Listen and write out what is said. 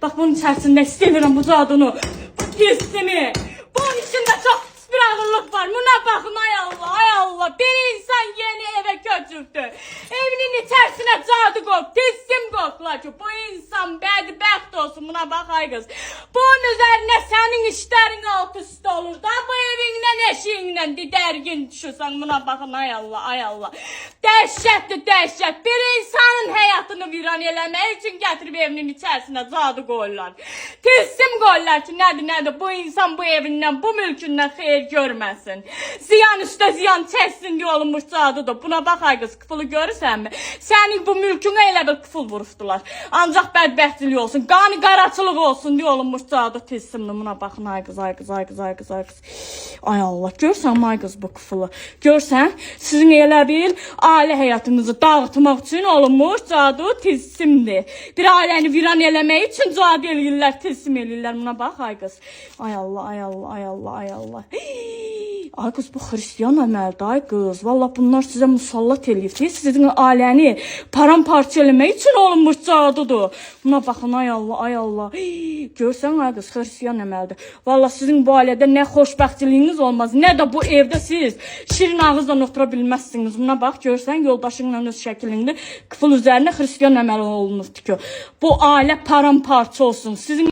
Bak bunun içerisinde istemiyorum bu cadunu. Bu pisimi. Bunun içinde çok pis bir ağırlık var. Buna bakın ay Allah ay Allah. Bir insan yeni eve götürdü. Evinin içerisine cadı kok. Pisim koklar ki bu insan bedbaht olsun. Buna bak ay kız. Bunun üzerine senin işlerin alt üst olur da bu evinden eşiğinden didergin düşürsen buna bakın ay Allah ay Allah. Dehşetli dehşet. Bir insanın hayatını viran eləmək için getirip evinin içerisine cadı koyurlar. Tilsim koyurlar ki nedir bu insan bu evinden bu mülkünden xeyir görməsin. Ziyan üstə ziyan çəksin diye olunmuş cadıdır. Buna bak ay kız kıfılı görürsən mi? Senin bu mülküne elə bir kıfıl vuruşdular. Ancaq bədbəxtlik olsun, qani qaraçılıq olsun diye olunmuş cadı tilsimli. Buna bakın ay kız ay kız ay kız ay kız ay kız. Ay Allah görsən mi ay kız bu kıfılı? Görsən sizin elə bil aile hayatınızı dağıtmaq üçün olunmuş cadı tilsimdir. Bir ailəni viran eləmək üçün cadı eləyirlər, tilsim eləyirlər. Buna bax ay qız. Ay Allah, ay Allah, ay Allah, ay Allah. Ay qız bu Hristiyan əməldir ay qız. Vallahi bunlar sizə musallat eləyir. Sizin ailəni paramparça eləmək üçün olunmuş cadıdır. Buna baxın ay Allah, ay Allah. Görsən ay qız Hristiyan əməldir. Vallahi sizin bu ailədə nə xoşbəxtliyiniz olmaz, nə də bu evdə siz şirin ağızla otura bilməzsiniz. Buna bax görsən yoldaşınla öz şəklində qıfıl üzərinə Hristiyan əməli olunubdur ki. Bu ailə paramparça olsun. Sizin